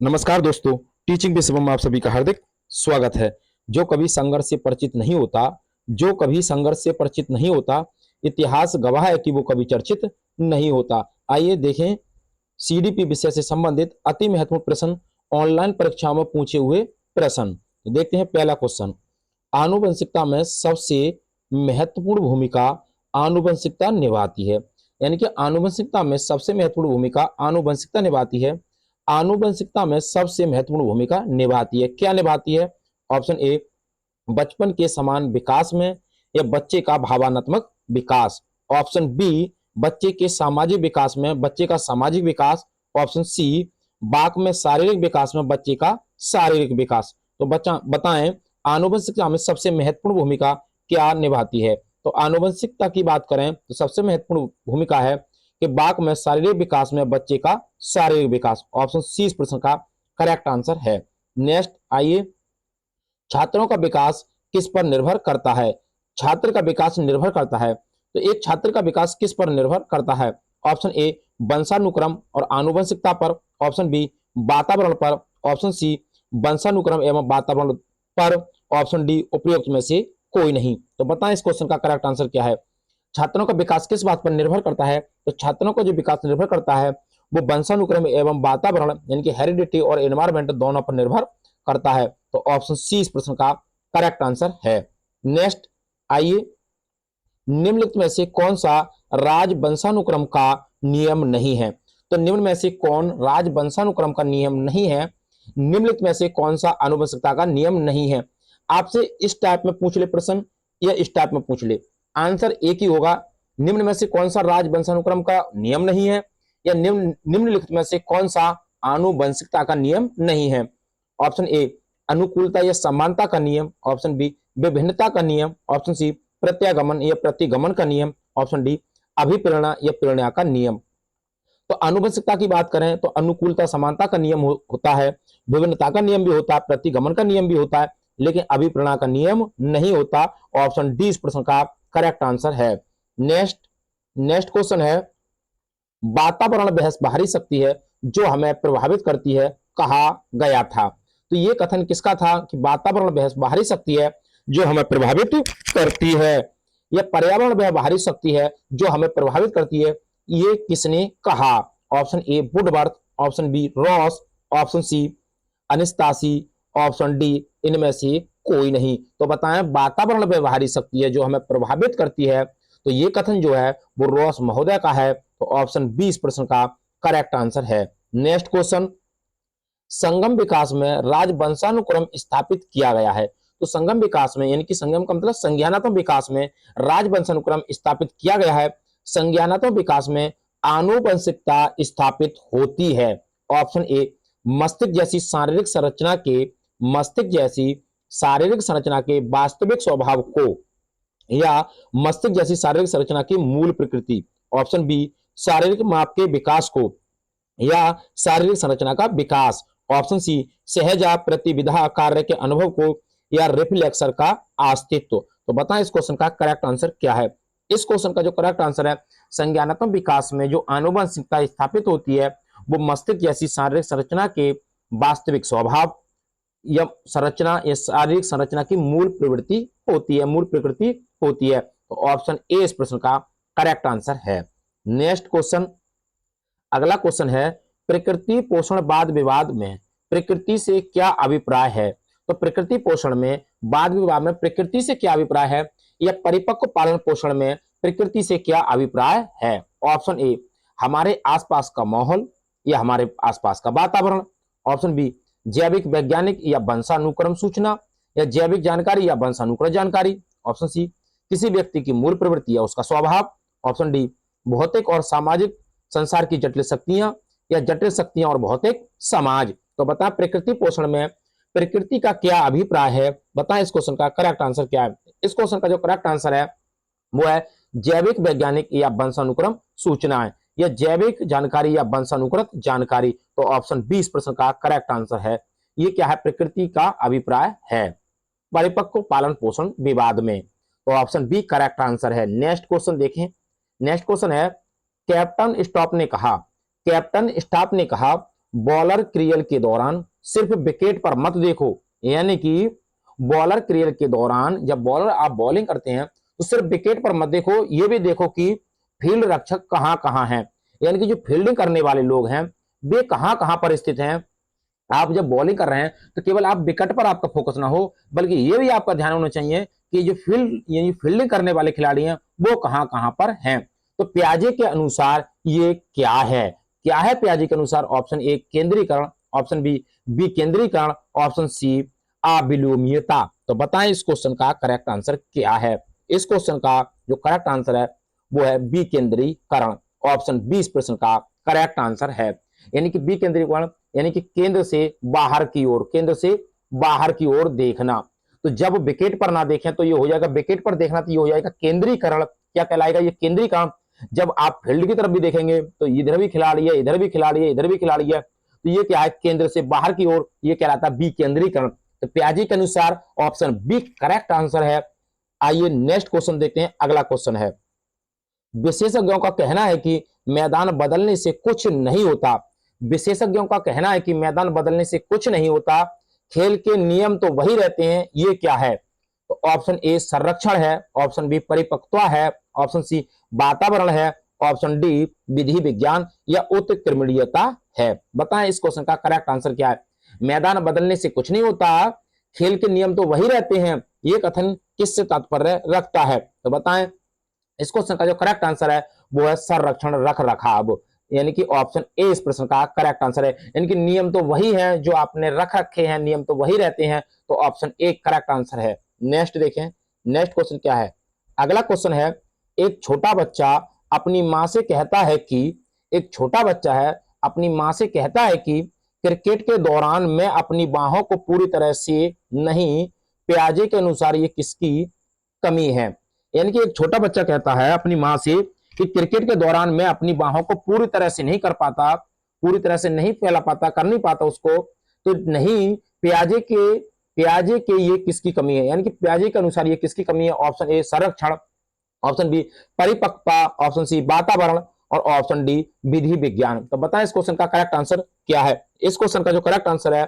नमस्कार दोस्तों, टीचिंग पे सबम में आप सभी का हार्दिक स्वागत है। जो कभी संघर्ष से परिचित नहीं होता, जो कभी संघर्ष से परिचित नहीं होता, इतिहास गवाह है कि वो कभी चर्चित नहीं होता। आइए देखें सीडीपी विषय से संबंधित अति महत्वपूर्ण प्रश्न, ऑनलाइन परीक्षाओं में पूछे हुए प्रश्न। तो देखते हैं पहला क्वेश्चन। आनुवंशिकता में सबसे महत्वपूर्ण भूमिका आनुवंशिकता निभाती है। यानी कि आनुवंशिकता में सबसे महत्वपूर्ण भूमिका आनुवंशिकता निभाती है। आनुवंशिकता में सबसे महत्वपूर्ण भूमिका निभाती है। क्या निभाती है? ऑप्शन ए, बचपन के समान विकास में या बच्चे का भावनात्मक विकास। ऑप्शन बी, बच्चे के सामाजिक विकास में, बच्चे का सामाजिक विकास। ऑप्शन सी, बाक में शारीरिक विकास में, बच्चे का शारीरिक विकास। तो बच्चा बताएं आनुवंशिकता में सबसे महत्वपूर्ण भूमिका क्या निभाती है। तो आनुवंशिकता की बात करें तो सबसे महत्वपूर्ण भूमिका है कि बाक में शारीरिक विकास में, बच्चे का शारीरिक विकास। ऑप्शन सी इस प्रश्न का करेक्ट आंसर है। नेक्स्ट आइए, छात्रों का विकास किस पर निर्भर करता है? छात्र का विकास निर्भर करता है। तो एक छात्र का विकास किस पर निर्भर करता है? ऑप्शन ए, वंशानुक्रम और आनुवंशिकता पर। ऑप्शन बी, वातावरण पर। ऑप्शन सी, वंशानुक्रम एवं वातावरण पर। ऑप्शन डी, उपयुक्त में से कोई नहीं। तो बताएं इस क्वेश्चन का करेक्ट आंसर क्या है। छात्रों का विकास किस बात पर निर्भर करता है? तो छात्रों का जो विकास निर्भर करता है वो वंशानुक्रम एवं वातावरण यानी कि हेरिडिटी और एनवायरमेंट दोनों पर निर्भर करता है। तो ऑप्शन सी इस प्रश्न का करेक्ट आंसर है। नेक्स्ट आइए, निम्नलिखित में से कौन सा राजवंशानुक्रम का नियम नहीं है? तो निम्न में से कौन राजवंशानुक्रम का नियम नहीं है? निम्नलिखित में से कौन सा आनुवंशिकता का नियम नहीं है? आपसे इस टाइप में पूछ ले प्रश्न या इस टाइप में पूछ ले, आंसर एक ही होगा। निम्न में से कौन सा राजवंशानुक्रम का नियम नहीं है, या निम्नलिखित में से कौन सा आनुवंशिकता का नियम नहीं है? ऑप्शन ए, अनुकूलता या समानता का नियम। ऑप्शन बी, विभिन्नता का नियम। ऑप्शन सी, प्रत्यागमन या प्रतिगमन का नियम। ऑप्शन डी, अभिप्रेरणा या प्रेरणा का नियम। तो आनुवंशिकता की बात करें तो अनुकूलता समानता का नियम होता है, विभिन्नता का नियम भी होता है, प्रतिगमन का नियम भी होता है, लेकिन अभिप्रेरणा का नियम नहीं होता। ऑप्शन डी इस प्रश्न का करेक्ट आंसर है। नेक्स्ट नेक्स्ट क्वेश्चन है, वातावरण बहस बाहरी शक्ति है जो हमें प्रभावित करती है, कहा गया था। तो ये कथन किसका था कि वातावरण बहस बाहरी शक्ति है जो हमें प्रभावित करती है, या पर्यावरण वह बाहरी शक्ति है जो हमें प्रभावित करती है, ये किसने कहा? Option A, Woodworth. Option B, Ross. Option C, Anastasi. Option D, इनमें से कोई नहीं। तो बताएं वातावरण वह बाहरी शक्ति है जो हमें प्रभावित करती है, तो ये कथन जो है वो रॉस महोदय का है। तो ऑप्शन बी इस प्रश्न का करेक्ट आंसर है। नेक्स्ट क्वेश्चन, संगम विकास में राजवंशानुक्रम स्थापित किया गया है। तो संगम विकास में यानी कि संगम का मतलब संज्ञानात्मक विकास में राजवंशानुक्रम स्थापित किया गया है। संज्ञानात्मक विकास में आनुवंशिकता स्थापित होती है। ऑप्शन ए, मस्तिष्क जैसी शारीरिक संरचना के मस्तिष्क जैसी शारीरिक संरचना के वास्तविक स्वभाव को, या मस्तिष्क जैसी शारीरिक संरचना की मूल प्रकृति। ऑप्शन बी, शारीरिक माप के विकास को, या शारीरिक संरचना का विकास। ऑप्शन सी, सहजा प्रतिविधा कार्य के अनुभव को, या रिफ्लेक्सर का अस्तित्व। तो बताएं इस क्वेश्चन का करेक्ट आंसर क्या है। इस क्वेश्चन का जो करेक्ट आंसर है, संज्ञानात्मक विकास में जो आनुवंशिकता स्थापित होती है वो मस्तिष्क जैसी शारीरिक संरचना के वास्तविक स्वभाव या संरचना या शारीरिक संरचना की मूल प्रवृत्ति होती है, मूल प्रकृति होती है। तो ऑप्शन ए इस प्रश्न का करेक्ट आंसर है। नेक्स्ट क्वेश्चन, अगला क्वेश्चन है, प्रकृति पोषण वाद विवाद में प्रकृति से क्या अभिप्राय है? तो प्रकृति पोषण में वाद विवाद में प्रकृति से क्या अभिप्राय है, या परिपक्व पालन पोषण में प्रकृति से क्या अभिप्राय है? ऑप्शन ए, हमारे आसपास का माहौल या हमारे आसपास का वातावरण। ऑप्शन बी, जैविक वैज्ञानिक या वंशानुक्रम सूचना, या जैविक जानकारी या वंशानुक्रम जानकारी। ऑप्शन सी, किसी व्यक्ति की मूल प्रवृत्ति या उसका स्वभाव। ऑप्शन डी, भौतिक और सामाजिक संसार की जटिल शक्तियां, या जटिल शक्तियां और भौतिक समाज। तो बता प्रकृति पोषण में प्रकृति का क्या अभिप्राय है? बताएं इस क्वेश्चन का करेक्ट आंसर क्या है। इस क्वेश्चन का जो करेक्ट आंसर है वो है जैविक वैज्ञानिक या वंशानुक्रम सूचनाएं, या जैविक जानकारी या वंशानुक्रत जानकारी। तो ऑप्शन बी इस प्रश्न का करेक्ट आंसर है। ये क्या है? प्रकृति का अभिप्राय है परिपक्व पालन पोषण विवाद में। तो ऑप्शन बी करेक्ट आंसर है। नेक्स्ट क्वेश्चन देखें। नेक्स्ट क्वेश्चन है, कैप्टन स्टॉप ने कहा बॉलर क्रियल के दौरान सिर्फ विकेट पर मत देखो, यानी कि बॉलर क्रियल के दौरान जब बॉलर आप बॉलिंग करते हैं तो सिर्फ विकेट पर मत देखो, ये भी देखो कि फील्ड रक्षक कहां कहां हैं, यानी कि जो फील्डिंग करने वाले लोग हैं वे कहां कहां पर स्थित हैं। आप जब बॉलिंग कर रहे हैं तो केवल आप विकेट पर आपका फोकस ना हो, बल्कि ये भी आपका ध्यान होना चाहिए कि जो फील्ड यानी फील्डिंग करने वाले खिलाड़ी हैं वो कहां कहां पर हैं। तो प्याजे के अनुसार ये क्या है प्याजे के अनुसार? ऑप्शन ए केंद्रीकरण, ऑप्शन बी विकेंद्रीकरण, ऑप्शन सी अविलोमीयता। तो बताएं इस क्वेश्चन का करेक्ट आंसर क्या है? इस क्वेश्चन का जो करेक्ट आंसर है वो है विकेंद्रीकरण। ऑप्शन बी इस प्रश्न का करेक्ट आंसर है, यानी कि विकेंद्रीकरण यानी कि केंद्र से बाहर की ओर, केंद्र से बाहर की ओर देखना। तो जब विकेट पर ना देखें तो ये हो जाएगा विकेट पर देखना, तो ये हो जाएगा केंद्रीकरण। क्या कहलाएगा ये? केंद्रीकरण। जब आप फील्ड की तरफ भी देखेंगे तो इधर भी खिलाड़ी है, इधर भी खिलाड़ी है, इधर भी खिलाड़ी है, तो ये क्या है? केंद्र से बाहर की ओर, ये कहलाता है विकेंद्रीकरण। तो प्याजे के अनुसार ऑप्शन बी करेक्ट आंसर है। आइए नेक्स्ट क्वेश्चन देखते हैं। अगला क्वेश्चन है, विशेषज्ञों का कहना है कि मैदान बदलने से कुछ नहीं होता। विशेषज्ञों का कहना है कि मैदान बदलने से कुछ नहीं होता, खेल के नियम तो वही रहते हैं, ये क्या है? तो ऑप्शन ए संरक्षण है, ऑप्शन बी परिपक्वता है, ऑप्शन सी वातावरण है, ऑप्शन डी विधि विज्ञान या उत्क्रमणीयता है। बताएं इस क्वेश्चन का करेक्ट आंसर क्या है? मैदान बदलने से कुछ नहीं होता, खेल के नियम तो वही रहते हैं, ये कथन किससे तात्पर्य रखता है? तो बताएं इस क्वेश्चन का जो करेक्ट आंसर है वो है संरक्षण रख रखाव, यानी कि ऑप्शन ए इस प्रश्न का करेक्ट आंसर है। यानी कि नियम तो वही है जो आपने रख रखे हैं, नियम तो वही रहते हैं, तो ऑप्शन ए करेक्ट आंसर है। नेक्स्ट देखें, नेक्स्ट क्वेश्चन क्या है? अगला क्वेश्चन है, एक छोटा बच्चा अपनी मां से कहता है कि एक छोटा बच्चा है अपनी मां से कहता है कि क्रिकेट के दौरान मैं अपनी बाहों को पूरी तरह से नहीं, प्याजे के अनुसार ये किसकी कमी है? यानी कि एक छोटा बच्चा कहता है अपनी मां से कि क्रिकेट के दौरान मैं अपनी बाहों को पूरी तरह से नहीं कर पाता, पूरी तरह से नहीं फैला पाता, कर नहीं पाता उसको, तो नहीं, प्याजे के ये किसकी कमी है? यानी कि प्याजे के अनुसार ये किसकी कमी है? ऑप्शन ए संरक्षण, ऑप्शन बी परिपक्वता, ऑप्शन सी वातावरण और ऑप्शन डी विधि विज्ञान। तो बताएं इस क्वेश्चन का करेक्ट आंसर क्या है? इस क्वेश्चन का जो करेक्ट आंसर है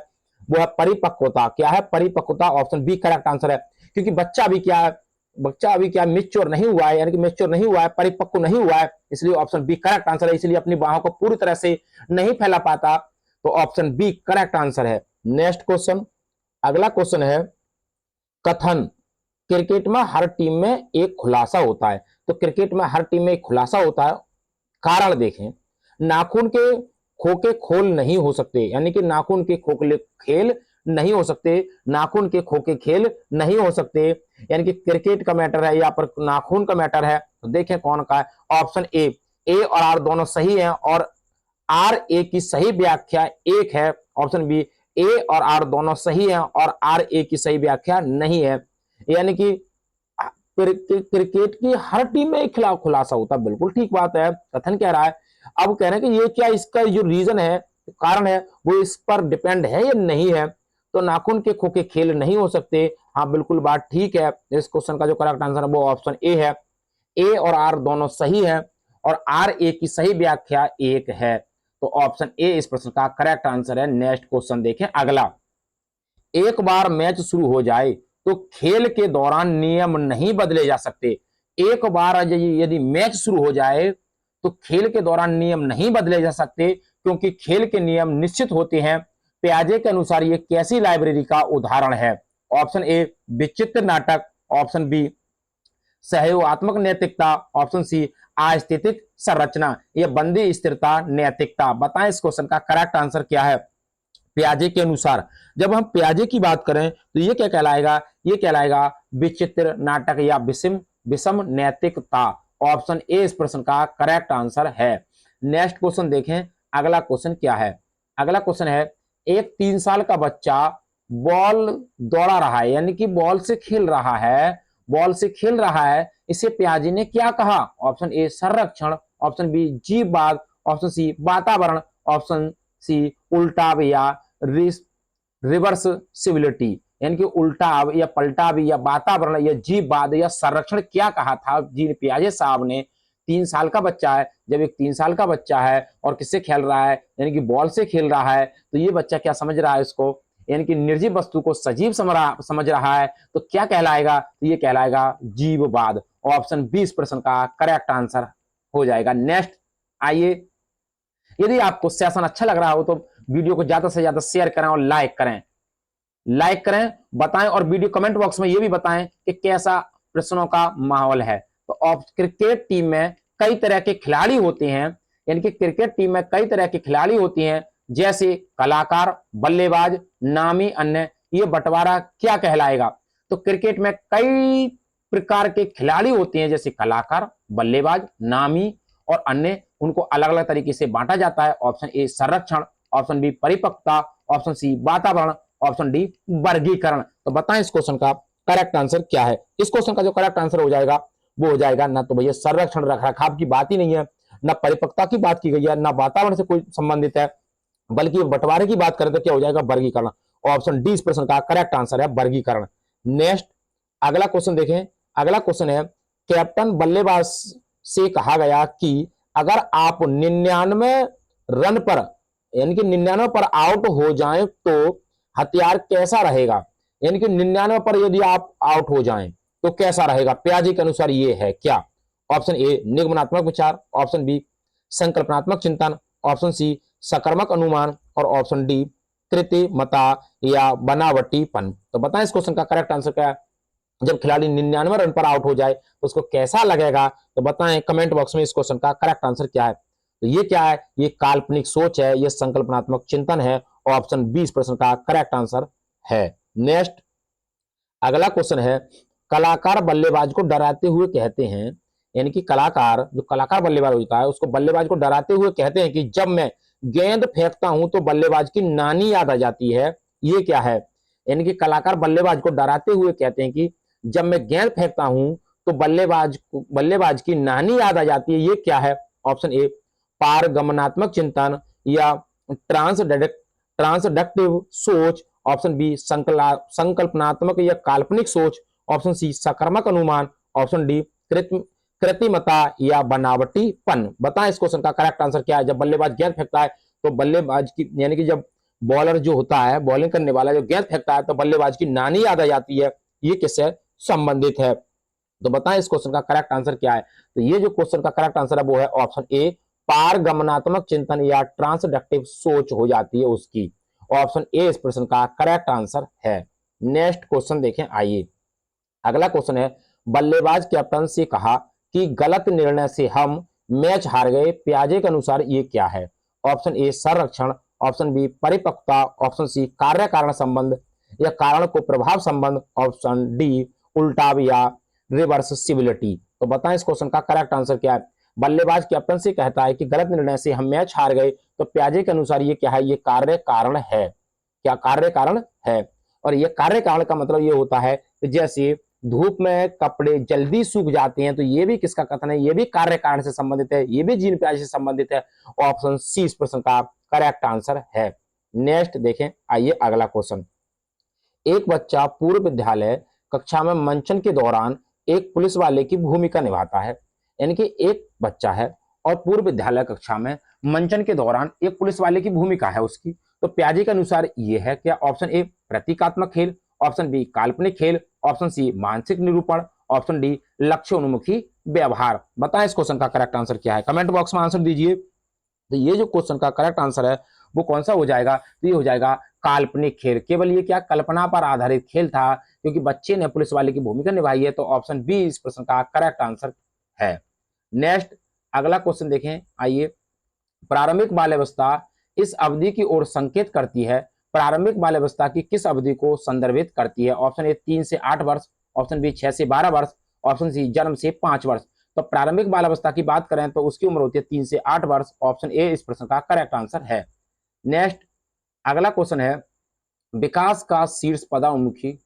वो है परिपक्वता। क्या है? परिपक्वता। ऑप्शन बी करेक्ट आंसर है, क्योंकि बच्चा अभी क्या मेच्योर नहीं हुआ है, यानी कि मेच्योर नहीं हुआ है, परिपक्व नहीं हुआ है, इसलिए ऑप्शन बी करेक्ट आंसर है। इसलिए अपनी बाहों को पूरी तरह से नहीं फैला पाता, तो ऑप्शन बी करेक्ट आंसर है। नेक्स्ट क्वेश्चन, अगला क्वेश्चन है, कथन क्रिकेट में हर टीम में एक खुलासा होता है। तो क्रिकेट में हर टीम में एक खुलासा होता है, कारण देखें, नाखून के खोखे खोल नहीं हो सकते, यानी कि नाखून के खोखले खेल नहीं हो सकते, नाखून के खोखे खेल नहीं हो सकते, यानी कि क्रिकेट का मैटर है या पर नाखून का मैटर है। तो देखें कौन का है? ऑप्शन ए और आर दोनों सही हैं और आर ए की सही व्याख्या एक है। ऑप्शन बी ए और आर दोनों सही हैं और आर ए की सही व्याख्या नहीं है, यानी कि क्रिकेट की हर टीम में एक खिलाफ खुलासा होता है। बिल्कुल ठीक बात है, कथन कह रहा है। अब कह रहे हैं कि ये क्या इसका जो रीजन है, कारण है, वो इस पर डिपेंड है या नहीं है। तो नाखून के खोखे खेल नहीं हो सकते, हाँ बिल्कुल बात ठीक है। इस क्वेश्चन का जो करेक्ट आंसर है वो ऑप्शन ए है। ए और आर दोनों सही है और आर ए की सही व्याख्या एक है, तो ऑप्शन ए इस प्रश्न का करेक्ट आंसर है। नेक्स्ट क्वेश्चन देखें अगला, एक बार मैच शुरू हो जाए तो खेल के दौरान नियम नहीं बदले जा सकते। एक बार यदि मैच शुरू हो जाए तो खेल के दौरान नियम नहीं बदले जा सकते, क्योंकि खेल के नियम निश्चित होते हैं। प्याजे के अनुसार ये कैसी लाइब्रेरी का उदाहरण है? ऑप्शन ए विचित्र नाटक, ऑप्शन बी सहयोगात्मक नैतिकता, ऑप्शन सी अस्थितिक संरचना या बंदी स्थिरता नैतिकता। बताएं इस क्वेश्चन का करेक्ट आंसर क्या है? प्याजे के अनुसार, जब हम प्याजे की बात करें तो ये क्या कहलाएगा? ये कहलाएगा विचित्र नाटक या विषम नैतिकता। ऑप्शन ए इस प्रश्न का करेक्ट आंसर है। नेक्स्ट क्वेश्चन देखें, अगला क्वेश्चन क्या है? अगला क्वेश्चन है, एक 3 साल का बच्चा बॉल दौड़ा रहा है, यानी कि बॉल से खेल रहा है, बॉल से खेल रहा है, इसे प्याजे ने क्या कहा? ऑप्शन ए संरक्षण, ऑप्शन बी जीववाद, ऑप्शन सी वातावरण, ऑप्शन सी उल्टाव या रिवर्सिबिलिटी, यानी कि उल्टाव या पलटाव या वातावरण या जीववाद या संरक्षण क्या कहा था जी पियाजे साहब ने? 3 साल का बच्चा है, जब एक 3 साल का बच्चा है और किससे खेल रहा है, यानी कि बॉल से खेल रहा है, तो ये बच्चा क्या समझ रहा है इसको, यानी कि निर्जीव वस्तु को सजीव समझ रहा है, तो क्या कहलाएगा, तो ये कहलाएगा जीववाद। ऑप्शन बी इस प्रश्न का करेक्ट आंसर हो जाएगा। नेक्स्ट आइए, यदि आपको सेशन अच्छा लग रहा हो तो वीडियो को ज्यादा से ज्यादा शेयर करें और लाइक करें, बताएं, और वीडियो कमेंट बॉक्स में ये भी बताएं कि कैसा प्रश्नों का माहौल है। तो क्रिकेट टीम में कई तरह के खिलाड़ी होते हैं, यानी कि क्रिकेट टीम में कई तरह के खिलाड़ी होती हैं, जैसे कलाकार, बल्लेबाज, नामी, अन्य, ये बंटवारा क्या कहलाएगा। तो क्रिकेट में कई प्रकार के खिलाड़ी होते हैं, जैसे कलाकार, बल्लेबाज, नामी और अन्य, उनको अलग अलग तरीके से बांटा जाता है। ऑप्शन ए संरक्षण, ऑप्शन बी परिपक्वता, ऑप्शन सी वातावरण, ऑप्शन डी वर्गीकरण। तो बताएं इस क्वेश्चन का करेक्ट आंसर क्या है। इस क्वेश्चन का जो करेक्ट आंसर हो जाएगा वो हो जाएगा, ना तो भैया संरक्षण रख रखाव की बात ही नहीं है, ना परिपक्वता की बात की गई है, ना वातावरण से कोई संबंधित है, बल्कि बंटवारे की बात करें तो क्या हो जाएगा, वर्गीकरण। ऑप्शन डी इस प्रश्न का करेक्ट आंसर है, वर्गीकरण। नेक्स्ट अगला क्वेश्चन देखें। अगला क्वेश्चन है, कैप्टन बल्लेबाज से कहा गया कि अगर आप 99 रन पर, यानी कि 99 पर आउट हो जाएं तो हथियार कैसा रहेगा, यानी कि 99 पर यदि आप आउट हो जाएं तो कैसा रहेगा, प्याजी के अनुसार ये है क्या। ऑप्शन ए निगमनात्मक विचार, ऑप्शन बी संकल्पनात्मक चिंतन, ऑप्शन सी सकर्मक अनुमान और ऑप्शन डी कृत्रिमता या बनावटीपन। तो बताएं इस क्वेश्चन का करेक्ट आंसर क्या है। जब खिलाड़ी 99 रन पर आउट हो जाए तो उसको कैसा लगेगा, तो बताएं कमेंट बॉक्स में इस क्वेश्चन का करेक्ट आंसर क्या है। तो ये क्या है, ये काल्पनिक सोच है, ये संकल्पनात्मक चिंतन है। ऑप्शन बी इस प्रश्न का करेक्ट आंसर है। नेक्स्ट अगला क्वेश्चन है, कलाकार बल्लेबाज को डराते हुए कहते हैं, यानी कि कलाकार, जो कलाकार बल्लेबाज होता है उसको बल्लेबाज को डराते हुए कहते हैं कि जब मैं गेंद फेंकता हूं तो बल्लेबाज की नानी याद आ जाती है, ये क्या है। यानी कि कलाकार बल्लेबाज को डराते हुए कहते हैं कि जब मैं गेंद फेंकता हूं तो बल्लेबाज की नानी याद आ जाती है, ये क्या है। ऑप्शन ए पारगमनात्मक चिंतन या ट्रांसडक्टिव सोच, ऑप्शन बी संकल्पनात्मक या काल्पनिक सोच, ऑप्शन सी सकर्मक अनुमान, ऑप्शन डी कृत्रिमता या बनावटीपन। बताएं इस क्वेश्चन का करेक्ट आंसर क्या है। जब बल्लेबाज गेंद फेंकता है तो बल्लेबाज की, यानी कि जब बॉलर जो होता है, बॉलिंग करने वाला जो गेंद फेंकता है तो बल्लेबाज की नानी याद आ जाती है, ये किससे संबंधित है। तो बताएं इस क्वेश्चन का करेक्ट आंसर क्या है। तो ये जो क्वेश्चन का करेक्ट आंसर है वो है ऑप्शन ए पारगमनात्मक चिंतन या ट्रांसडक्टिव सोच हो जाती है उसकी। ऑप्शन ए इस प्रश्न का करेक्ट आंसर है। नेक्स्ट क्वेश्चन देखें आइए। अगला क्वेश्चन है, बल्लेबाज कैप्टन से कहा कि गलत निर्णय से हम मैच हार गए, प्याजे के अनुसार ये क्या है। ऑप्शन ए संरक्षण, ऑप्शन बी परिपक्वता, ऑप्शन सी कार्य कारण संबंध या कारण को प्रभाव संबंध, ऑप्शन डी उल्टा या रिवर्सिबिलिटी। तो बताएं इस क्वेश्चन का करेक्ट आंसर क्या है। बल्लेबाज कैप्टन से कहता है कि गलत निर्णय से हम मैच हार गए, तो प्याजे के अनुसार ये क्या है, ये कार्य कारण है। क्या कार्य कारण है। और ये कार्य कारण का मतलब ये होता है कि जैसे धूप में कपड़े जल्दी सूख जाते हैं, तो ये भी किसका कथन है, ये भी कार्य कारण से संबंधित है, ये भी जीन प्याजे से संबंधित है। ऑप्शन सी इस प्रश्न का करेक्ट आंसर है। नेक्स्ट देखें आइए अगला क्वेश्चन। एक बच्चा पूर्व विद्यालय कक्षा में मंचन के दौरान एक पुलिस वाले की भूमिका निभाता है, यानी कि एक बच्चा है और पूर्व विद्यालय कक्षा में मंचन के दौरान एक पुलिस वाले की भूमिका है उसकी। तो प्याजे के अनुसार ये है क्या। ऑप्शन ए प्रतीकात्मक खेल, ऑप्शन बी काल्पनिक खेल, ऑप्शन सी मानसिक निरूपण, ऑप्शन डी लक्ष्य उन्मुखी व्यवहार। बताएं इस क्वेश्चन का करेक्ट आंसर क्या है, कमेंट बॉक्स में आंसर दीजिए। तो ये जो क्वेश्चन का करेक्ट आंसर है वो कौन सा हो जाएगा, तो ये हो जाएगा काल्पनिक खेल। केवल ये क्या कल्पना पर आधारित खेल था, क्योंकि बच्चे ने पुलिस वाले की भूमिका निभाई है। तो ऑप्शन बी इस प्रश्न का करेक्ट आंसर है। नेक्स्ट अगला क्वेश्चन देखें आइए। प्रारंभिक बाल्यावस्था इस अवधि की ओर संकेत करती है, प्रारंभिक बाल्यावस्था की किस अवधि को संदर्भित करती है। ऑप्शन ए 3 से 8 वर्ष, ऑप्शन बी 6 से 12 वर्ष, ऑप्शन सी जन्म से 5 वर्ष। तो प्रारंभिक बाल्यावस्था की बात करें तो उसकी उम्र होती है 3 से 8 वर्ष। ऑप्शन ए इस प्रश्न का करेक्ट आंसर है। नेक्स्ट अगला क्वेश्चन है, विकास का शीर्ष पदानुमुखी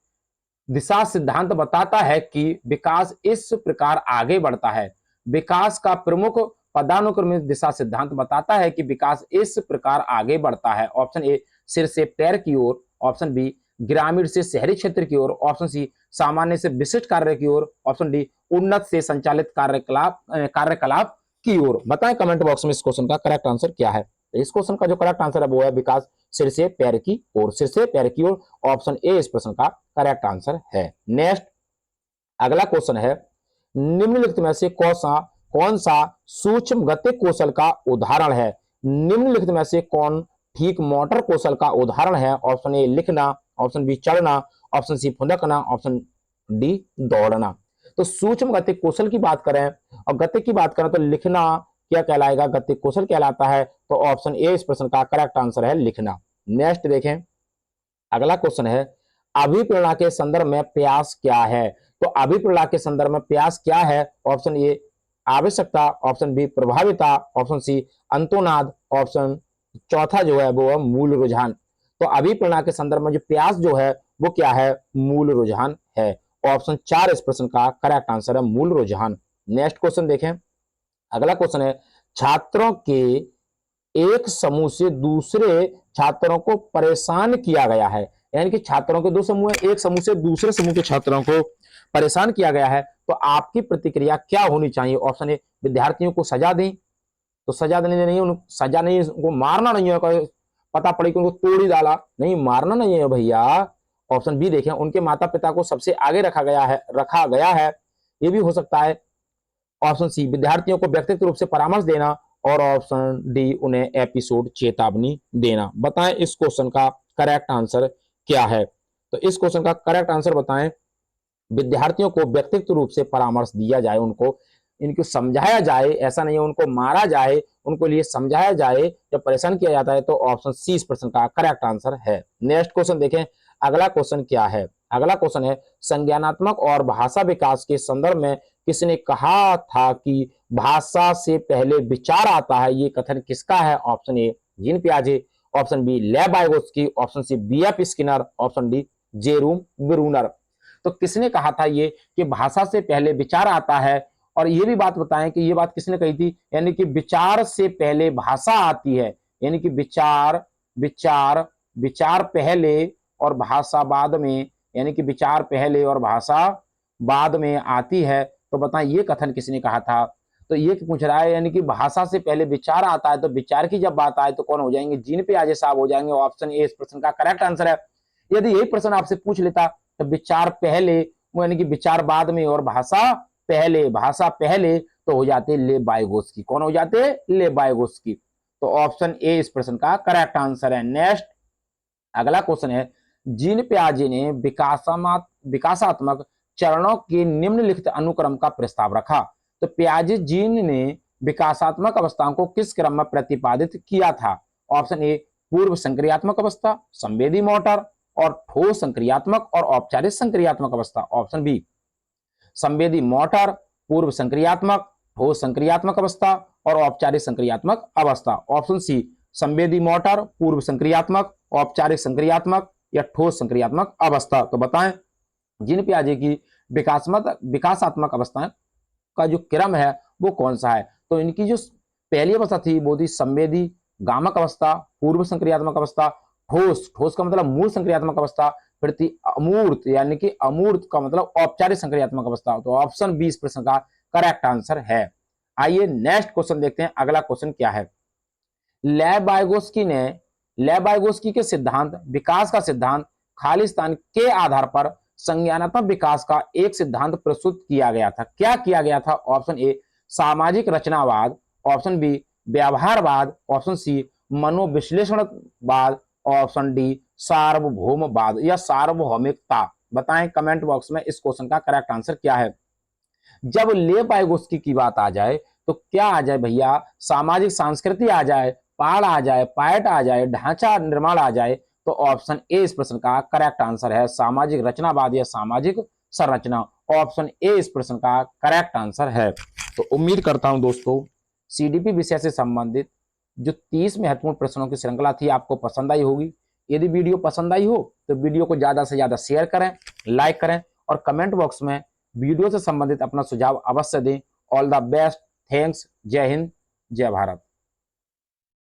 दिशा सिद्धांत बताता है कि विकास इस प्रकार आगे बढ़ता है। विकास का प्रमुख पदानुक्रमित दिशा सिद्धांत बताता है कि विकास इस प्रकार आगे बढ़ता है। ऑप्शन ए सिर से पैर की ओर, ऑप्शन बी ग्रामीण से शहरी क्षेत्र की ओर, ऑप्शन सी सामान्य से विशिष्ट कार्य की ओर, ऑप्शन डी उन्नत से संचालित कार्यकलाप की ओर। बताएं कमेंट बॉक्स में इस क्वेश्चन का करेक्ट आंसर क्या है। इस क्वेश्चन का जो करेक्ट आंसर है वो है विकास सिर से पैर की ओर, सिर से पैर की ओर, ऑप्शन ए इस प्रश्न का करेक्ट आंसर है। नेक्स्ट अगला क्वेश्चन है, निम्नलिखित में से कौन सा सूक्ष्म गतिक कौशल का उदाहरण है। निम्नलिखित में से कौन ठीक मोटर कौशल का उदाहरण है। ऑप्शन ए लिखना, ऑप्शन बी चढ़ना, ऑप्शन सी फुदकना, ऑप्शन डी दौड़ना। तो सूक्ष्म गतिक कौशल की बात करें और गतिक की बात करें तो लिखना क्या कहलाएगा, गतिक कौशल कहलाता है। तो ऑप्शन ए इस प्रश्न का करेक्ट आंसर है लिखना। नेक्स्ट देखें अगला क्वेश्चन है, अभिप्रेरणा के संदर्भ में प्रयास क्या है। तो अभिप्रेरणा के संदर्भ में प्रयास क्या है। ऑप्शन ए आवश्यकता, ऑप्शन बी प्रभाविता, ऑप्शन सी अंतोनाद, ऑप्शन चौथा जो है वो है मूल रुझान। तो अभिप्रेरणा के संदर्भ में जो प्रयास जो है वो क्या है, मूल रुझान है। ऑप्शन 4 इस प्रश्न का करेक्ट आंसर है मूल रुझान। नेक्स्ट क्वेश्चन देखें अगला क्वेश्चन है, छात्रों के एक समूह से दूसरे छात्रों को परेशान किया गया है। यानी कि छात्रों के दो समूह है, एक समूह से दूसरे समूह के छात्रों को परेशान किया गया है, तो आपकी प्रतिक्रिया क्या होनी चाहिए। ऑप्शन ए विद्यार्थियों को सजा दें, तो सजा देने नहीं, सजा नहीं, उनको मारना नहीं है, पता पड़े कि उनको तोड़ ही डाला, नहीं मारना नहीं है भैया। ऑप्शन बी देखें, उनके माता पिता को सबसे आगे रखा गया है, ये भी हो सकता है। ऑप्शन सी विद्यार्थियों को व्यक्तिगत रूप से परामर्श देना, और ऑप्शन डी उन्हें एपिसोड चेतावनी देना। बताएं इस क्वेश्चन का करेक्ट आंसर क्या है। तो इस क्वेश्चन का करेक्ट आंसर बताएं, विद्यार्थियों को व्यक्तिगत रूप से परामर्श दिया जाए, उनको इनको समझाया जाए, ऐसा नहीं है उनको मारा जाए, उनको लिए समझाया जाए जब परेशान किया जाता है। तो ऑप्शन सी इस प्रश्न का करेक्ट आंसर है। नेक्स्ट क्वेश्चन देखें अगला क्वेश्चन क्या है। अगला क्वेश्चन है, संज्ञानात्मक और भाषा विकास के संदर्भ में किसने कहा था कि भाषा से पहले विचार आता है। ये कथन किसका है। ऑप्शन ए जीन पियाजे, option B Lev Vygotsky, option C B F. Skinner, option D Jerome Bruner. तो किसने कहा था ये कि भाषा से पहले विचार आता है, और ये भी बात बताएं कि ये बात किसने कही थी। यानी कि विचार से पहले भाषा आती है, यानी कि विचार पहले और भाषा बाद में, यानी कि विचार पहले और भाषा बाद में आती है। तो बताएं ये कथन किसने कहा था। तो ये पूछ रहा है, यानी कि भाषा से पहले विचार आता है, तो विचार की जब बात आए तो कौन हो जाएंगे, जीन पियाजे साहब हो जाएंगे। ऑप्शन ए इस प्रश्न का करेक्ट आंसर है। यदि यही प्रश्न आपसे पूछ लेता तो विचार पहले यानी कि विचार बाद में और भाषा पहले तो हो जाते लेव वाइगोत्स्की। कौन हो जाते, लेव वाइगोत्स्की। तो ऑप्शन ए इस प्रश्न का करेक्ट आंसर है। नेक्स्ट अगला क्वेश्चन है, जीन पियाजे ने विकासात्मक चरणों के निम्नलिखित अनुक्रम का प्रस्ताव रखा। तो पियाजे जीन ने विकासात्मक अवस्थाओं को किस क्रम में प्रतिपादित किया था। ऑप्शन ए पूर्व संक्रियात्मक अवस्था, संवेदी मोटर और ठोस संक्रियात्मक और औपचारिक संक्रियात्मक अवस्था। ऑप्शन बी संवेदी मोटर, पूर्व संक्रियात्मक, ठोस संक्रियात्मक अवस्था और औपचारिक संक्रियात्मक अवस्था। ऑप्शन सी संवेदी मोटर, पूर्व संक्रियात्मक, औपचारिक संक्रियात्मक या ठोस संक्रियात्मक अवस्था। तो बताएं जीन पियाजे की विकासात्मक अवस्थाएं का जो क्रम है वो कौन सा है। तो इनकी जो पहली अवस्था थी वो थी संवेदी गामक अवस्था, पूर्व संक्रियात्मक अवस्था, ठोस का मतलब मूल संक्रियात्मक अवस्था, फिर थी अमूर्त, यानी कि अमूर्त का मतलब औपचारिक संक्रियात्मक अवस्था। तो ऑप्शन बी इस प्रश्न का करेक्ट आंसर है। आइए नेक्स्ट क्वेश्चन देखते हैं अगला क्वेश्चन क्या है। लेव वाइगोत्स्की के सिद्धांत विकास का सिद्धांत खालिस्तान के आधार पर संज्ञानात्मक विकास का एक सिद्धांत प्रस्तुत किया गया था। क्या किया गया था। ऑप्शन ए सामाजिक रचनावाद, ऑप्शन बी व्यवहारवाद, ऑप्शन सी मनोविश्लेषणवाद, ऑप्शन डी सार्वभौमवाद या सार्वभौमिकता। बताएं कमेंट बॉक्स में इस क्वेश्चन का करेक्ट आंसर क्या है। जब लेव वाइगोत्स्की की बात आ जाए तो क्या आ जाए भैया, सामाजिक संस्कृति आ जाए, पाड़ आ जाए, पायट आ जाए, ढांचा निर्माण आ जाए। तो ऑप्शन ए इस प्रश्न का करेक्ट आंसर है, सामाजिक रचनावाद या सामाजिक संरचना। ऑप्शन ए इस प्रश्न का करेक्ट आंसर है। तो उम्मीद करता हूं दोस्तों सीडीपी विषय से संबंधित जो 30 महत्वपूर्ण प्रश्नों की श्रृंखला थी आपको पसंद आई होगी। यदि वीडियो पसंद आई हो तो वीडियो को ज्यादा से ज्यादा शेयर करें, लाइक करें और कमेंट बॉक्स में वीडियो से संबंधित अपना सुझाव अवश्य दें। ऑल द बेस्ट, थैंक्स, जय हिंद, जय भारत।